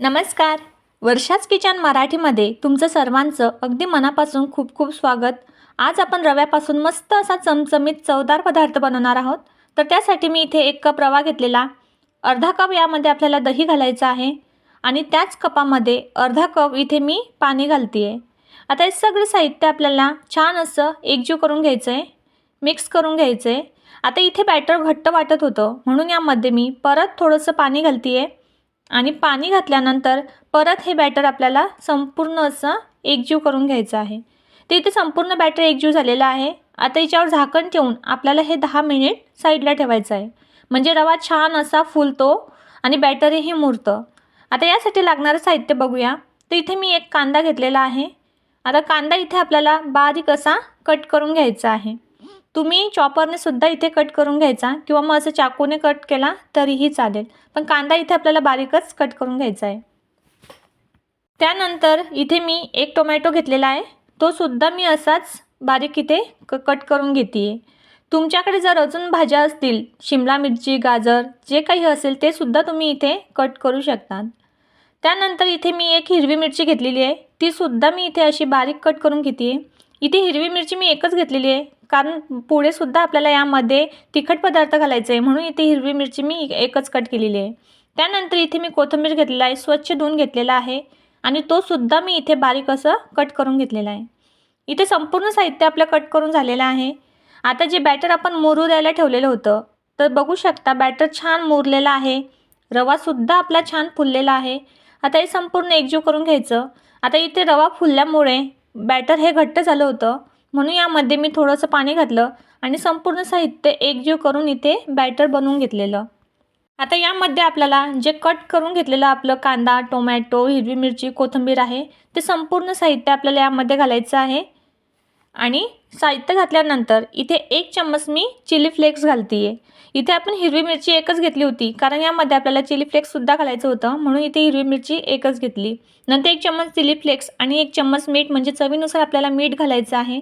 नमस्कार. वर्षाच किचन मराठीमध्ये तुमचं सर्वांचं अगदी मनापासून खूप खूप स्वागत. आज आपण रव्यापासून मस्त असा चमचमीत चवदार पदार्थ बनवणार आहोत. तर त्यासाठी मी इथे 1 कप रवा घेतलेला, अर्धा कप यामध्ये आपल्याला दही घालायचं आहे आणि त्याच कपामध्ये अर्धा कप इथे मी पाणी घालते आहे. आता हे सगळं साहित्य आपल्याला छान असं एकजीव करून घ्यायचं आहे, मिक्स करून घ्यायचं आहे. आता इथे बॅटर घट्ट वाटत होतं म्हणून यामध्ये मी परत थोडंसं पाणी घालते आहे आणि पाणी घातल्यानंतर परत हे बॅटर आपल्याला संपूर्ण असं एकजीव करून घ्यायचं आहे. ते इथे संपूर्ण बॅटर एकजीव झालेलं आहे. आता याच्यावर झाकण ठेवून आपल्याला हे 10 मिनिट साईडला ठेवायचं आहे, म्हणजे रवा छान असा फुलतो आणि बॅटरही मुरतं. आता यासाठी लागणारं साहित्य बघूया. तर इथे मी 1 कांदा घेतलेला आहे. आता कांदा इथे आपल्याला बारीक असा कट करून घ्यायचा आहे. तुम्ही चॉपरने सुद्धा इथे कट करून घ्यायचा किंवा मग असं चाकूने कट केला तरीही चालेल, पण कांदा इथे आपल्याला बारीकच कट करून घ्यायचा आहे. त्यानंतर इथे मी 1 टोमॅटो घेतलेला आहे, तो सुद्धा मी असाच बारीक इथे कट करून घेते आहे. तुमच्याकडे जर अजून भाज्या असतील, शिमला मिरची, गाजर जे काही असेल ते सुद्धा तुम्ही इथे कट करू शकता. त्यानंतर इथे मी 1 हिरवी मिरची घेतलेली आहे, ती सुद्धा मी इथे अशी बारीक कट करून घेते आहे. इथे हिरवी मिरची मी 1च घेतलेली आहे, कारण पुढे सुद्धा आपल्याला यामध्ये तिखट पदार्थ घालायचे आहे, म्हणून इथे हिरवी मिरची मी 1च कट केलेली आहे. त्यानंतर इथे मी कोथिंबीर घेतलेला आहे, स्वच्छ धुवून घेतलेला आहे आणि तो सुद्धा मी इथे बारीक असं कट करून घेतलेला आहे. इथे संपूर्ण साहित्य आपलं कट करून झालेलं आहे. आता जे बॅटर आपण मुरू द्यायला ठेवलेलं होतं, तर बघू शकता बॅटर छान मुरलेलं आहे, रवासुद्धा आपला छान फुललेला आहे. आता हे संपूर्ण एकजीव करून घ्यायचं. आता इथे रवा फुलल्यामुळे बॅटर हे घट्ट झालं होतं, म्हणून यामध्ये मी थोडंसं पाणी घातलं आणि संपूर्ण साहित्य एकजीव करून इथे बॅटर बनवून घेतलेलं. आता यामध्ये आपल्याला जे कट करून घेतलेलं आपलं कांदा, टोमॅटो, हिरवी मिरची, कोथिंबीर आहे, ते संपूर्ण साहित्य आपल्याला यामध्ये घालायचं आहे. आणि साहित्य घातल्यानंतर इथे 1 चम्मच मी चिली फ्लेक्स घालते आहे. इथे आपण हिरवी मिरची 1च घेतली होती, कारण यामध्ये आपल्याला चिली फ्लेक्ससुद्धा घालायचं होतं, म्हणून इथे हिरवी मिरची 1च घेतली. नंतर 1 चम्मच चिली फ्लेक्स आणि 1 चम्मच मीठ, म्हणजे चवीनुसार आपल्याला मीठ घालायचं आहे.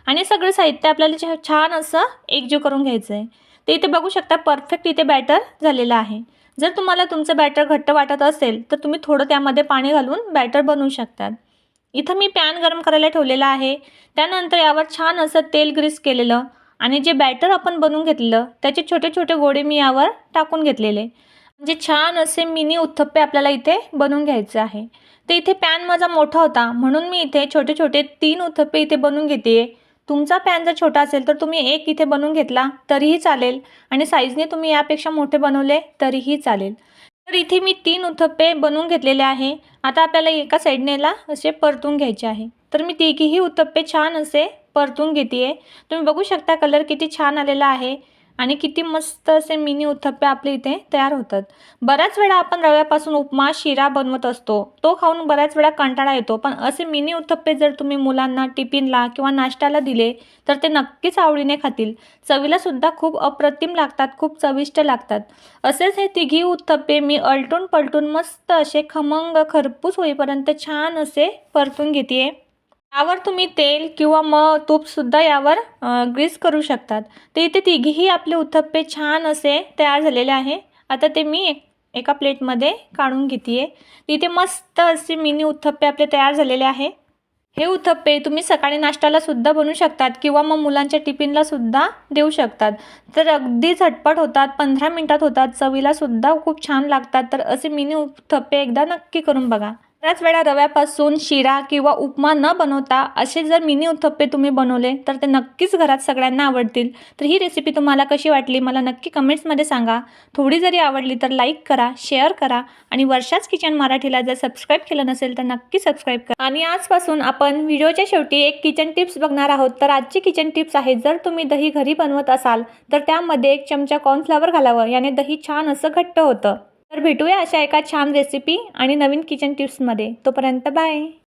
आणि सगळं साहित्य आपल्याला छान असं एकजीव करून घ्यायचं आहे. ते इथे बघू शकता परफेक्ट इथे बॅटर झालेलं आहे. जर तुम्हाला तुमचं बॅटर घट्ट वाटत असेल तर तुम्ही थोडं त्यामध्ये पाणी घालून बॅटर बनवू शकतात. इथं मी पॅन गरम करायला ठेवलेला आहे. त्यानंतर यावर छान असं तेल ग्रीस केलेलं आणि जे बॅटर आपण बनवून घेतलेलं त्याचे छोटे छोटे गोळे मी यावर टाकून घेतलेले, म्हणजे छान असे मिनी उत्तप्पे आपल्याला इथे बनवून घ्यायचे आहे. तर इथे पॅन माझा मोठा होता म्हणून मी इथे छोटे छोटे 3 उत्तप्पे इथे बनवून घेते. तुमचा पॅन जर छोटा असेल तर तुम्ही 1 इथे बनवून घेतला तरीही चालेल आणि साईजने तुम्ही यापेक्षा मोठे बनवले तरीही चालेल. तर इथे मी 3 उत्तप्पे बनवून घेतलेले आहे. आता आपल्याला एका साईडनेला असे परतून घ्यायचे आहे. तर मी तिघीही उत्तप्पे छान असे परतून घेते आहे. तुम्ही बघू शकता कलर किती छान आलेला आहे आणि किती मस्त असे मिनी उत्तप्पे आपले इथे तयार होतात. बऱ्याच वेळा आपण रव्यापासून उपमा, शिरा बनवत असतो, तो खाऊन बऱ्याच वेळा कंटाळा येतो, पण असे मिनी उत्तप्पे जर तुम्ही मुलांना टिफिनला किंवा नाश्त्याला दिले तर ते नक्कीच आवडीने खातील. चवीला सुद्धा खूप अप्रतिम लागतात, खूप चविष्ट लागतात. असेच हे तिघी उत्तप्पे मी अलटून पलटून मस्त असे खमंग खरपूस होईपर्यंत छान असे परतून घेते. यावर तुम्ही तेल किंवा मग तूपसुद्धा यावर ग्रीस करू शकतात. तर इथे तिघीही आपले उत्तप्पे छान असे तयार झालेले आहे. आता ते मी एका प्लेटमध्ये काढून घेते आहे. इथे मस्त असे मिनी उत्तप्पे आपले तयार झालेले आहे. हे उत्तप्पे तुम्ही सकाळी नाश्त्याला सुद्धा बनवू शकतात किंवा मग मुलांच्या टिफिनला सुद्धा देऊ शकतात. तर अगदी झटपट होतात, 15 मिनिटात होतात, चवीला सुद्धा खूप छान लागतात. तर असे मिनी उत्तप्पे एकदा नक्की करून बघा. बऱ्याच वेळा रव्यापासून शिरा किंवा उपमा न बनवता असे जर मिनी उत्तप्पे तुम्ही बनवले तर ते नक्कीच घरात सगळ्यांना आवडतील. तर ही रेसिपी तुम्हाला कशी वाटली मला नक्की कमेंट्समध्ये सांगा. थोडी जरी आवडली तर लाईक करा, शेअर करा आणि वर्षाच किचन मराठीला जर सबस्क्राईब केलं नसेल तर नक्की सबस्क्राईब करा. आणि आजपासून आपण व्हिडिओच्या शेवटी एक किचन टिप्स बघणार आहोत. तर आजची किचन टिप्स आहे, जर तुम्ही दही घरी बनवत असाल तर त्यामध्ये 1 चमचा कॉर्नफ्लॉवर घालावं, याने दही छान असं घट्ट होतं. तर भेटूया अशा एका छान रेसिपी आणि नवीन किचन टिप्समध्ये. तोपर्यंत बाय.